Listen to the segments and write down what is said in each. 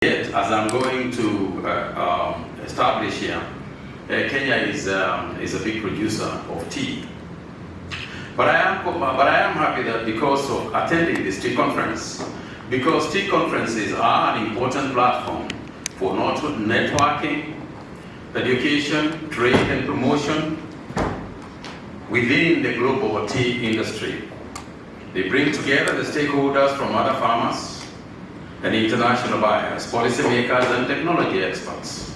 Yet, as I'm going to establish here, Kenya is a big producer of tea. But I am happy that because of attending this tea conference, because tea conferences are an important platform for networking, education, trade and promotion within the global tea industry. They bring together the stakeholders from other farmers and international buyers, policymakers and technology experts.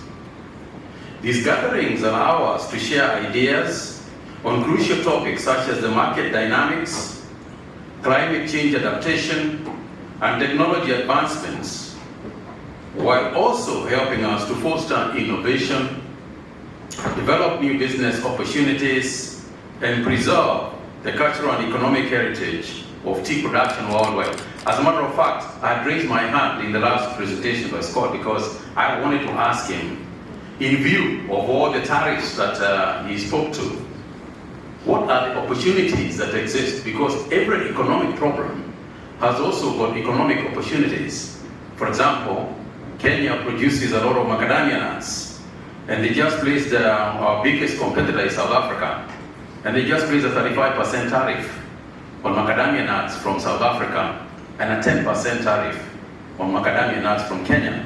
These gatherings allow us to share ideas on crucial topics such as the market dynamics, climate change adaptation, and technology advancements, while also helping us to foster innovation, develop new business opportunities, and preserve the cultural and economic heritage of tea production worldwide. As a matter of fact, I had raised my hand in the last presentation by Scott because I wanted to ask him, in view of all the tariffs that he spoke to, what are the opportunities that exist? Because every economic problem has also got economic opportunities. For example, Kenya produces a lot of macadamia nuts, and they just placed our biggest competitor in South Africa, and they just placed a 35% tariff on macadamia nuts from South Africa and a 10% tariff on macadamia nuts from Kenya.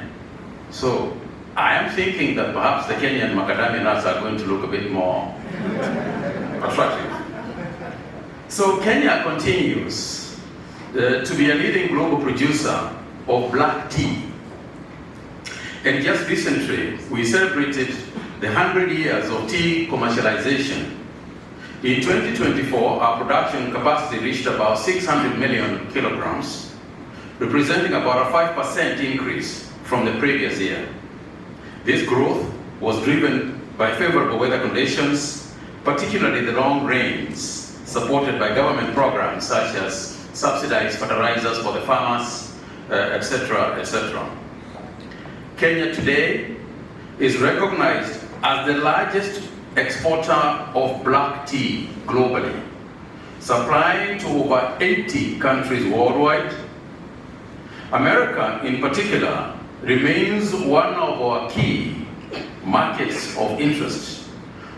So I am thinking that perhaps the Kenyan macadamia nuts are going to look a bit more attractive. So Kenya continues to be a leading global producer of black tea. And just recently, we celebrated the 100 years of tea commercialization. In 2024, our production capacity reached about 600 million kilograms, representing about a 5% increase from the previous year. This growth was driven by favorable weather conditions, particularly the long rains, supported by government programs such as subsidized fertilizers for the farmers, etc., etc. Kenya today is recognized as the largest exporter of black tea globally, supplying to over 80 countries worldwide. America, in particular, remains one of our key markets of interest,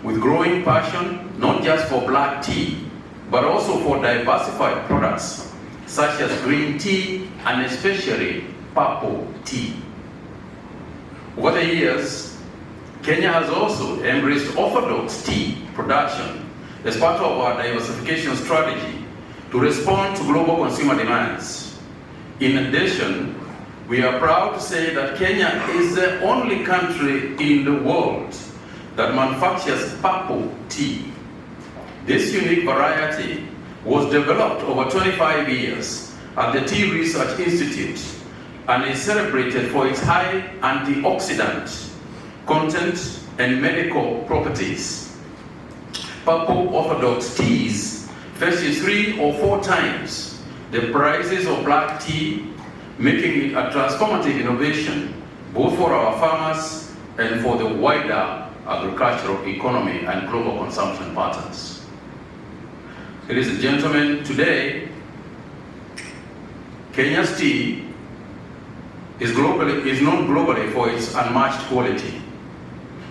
with growing passion not just for black tea, but also for diversified products such as green tea and especially purple tea. Over the years, Kenya has also embraced orthodox tea production as part of our diversification strategy to respond to global consumer demands. In addition, we are proud to say that Kenya is the only country in the world that manufactures purple tea. This unique variety was developed over 25 years at the Tea Research Institute and is celebrated for its high antioxidant content and medical properties. Purple orthodox teas fetches 3 or 4 times the prices of black tea, making it a transformative innovation both for our farmers and for the wider agricultural economy and global consumption patterns. Ladies and gentlemen, today, Kenya's tea is known globally for its unmatched quality.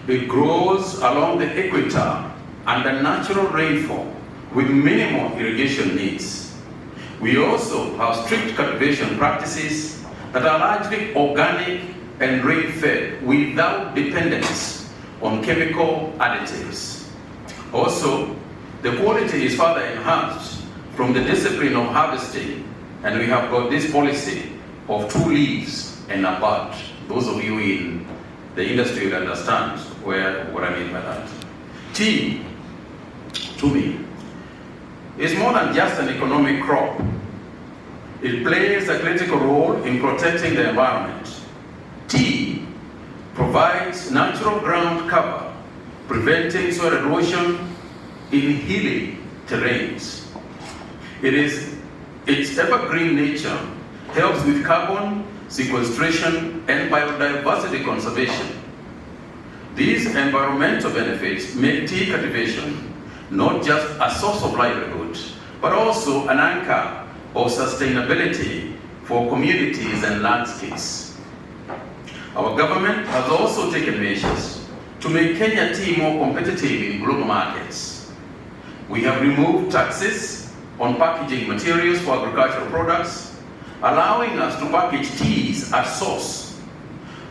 It grows along the equator under natural rainfall with minimal irrigation needs. We also have strict cultivation practices that are largely organic and rain-fed without dependence on chemical additives. Also, the quality is further enhanced from the discipline of harvesting, and we have got this policy of 2 leaves and a bud. Those of you in the industry will understand what I mean by that. Tea, to me, is more than just an economic crop. It plays a critical role in protecting the environment. Tea provides natural ground cover, preventing soil erosion in hilly terrains. Its evergreen nature helps with carbon sequestration and biodiversity conservation. These environmental benefits make tea cultivation not just a source of livelihood, but also an anchor of sustainability for communities and landscapes. Our government has also taken measures to make Kenya tea more competitive in global markets. We have removed taxes on packaging materials for agricultural products, allowing us to package teas at source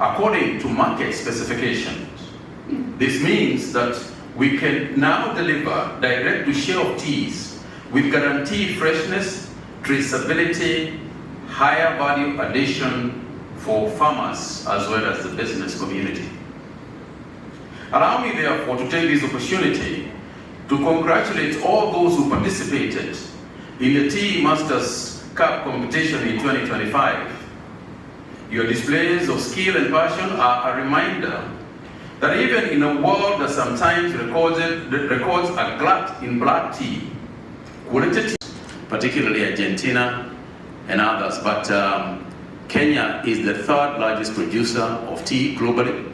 according to market specifications. This means that we can now deliver direct to shelf teas with guaranteed freshness, traceability, higher value addition for farmers as well as the business community. Allow me therefore to take this opportunity to congratulate all those who participated in the Tea Masters Cup competition in 2025. Your displays of skill and passion are a reminder that even in a world that sometimes records a glut in black tea, quality tea, particularly Argentina and others, but Kenya is the third largest producer of tea globally.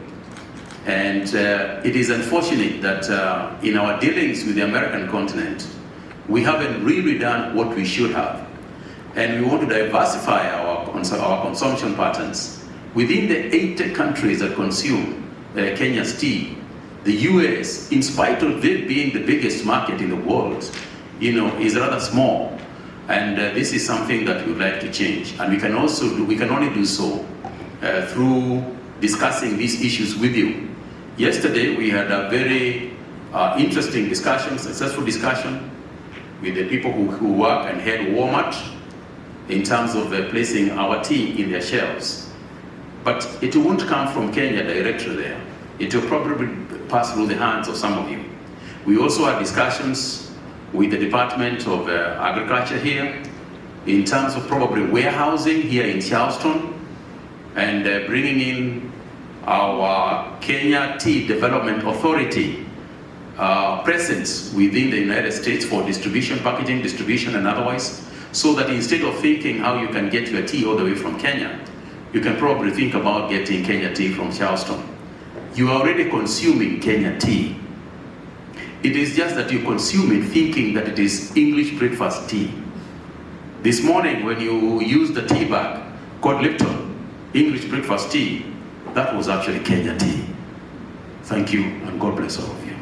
And it is unfortunate that in our dealings with the American continent, we haven't really done what we should have. And we want to diversify our consumption patterns. Within the 80 countries that consume Kenya's tea, the US, in spite of it being the biggest market in the world, is rather small. And this is something that we would like to change. And we can only do so through discussing these issues with you. Yesterday, we had a very interesting discussion, successful discussion with the people who work and head Walmart in terms of placing our tea in their shelves. But it won't come from Kenya directly there. It will probably pass through the hands of some of you. We also had discussions with the Department of Agriculture here in terms of probably warehousing here in Charleston and bringing in our Kenya Tea Development Authority presence within the United States for distribution, packaging, distribution, and otherwise, so that instead of thinking how you can get your tea all the way from Kenya, you can probably think about getting Kenya tea from Charleston. You are already consuming Kenya tea. It is just that you consume it thinking that it is English breakfast tea. This morning when you used the tea bag called Lipton, English breakfast tea, that was actually Kenya tea. Thank you, and God bless all of you.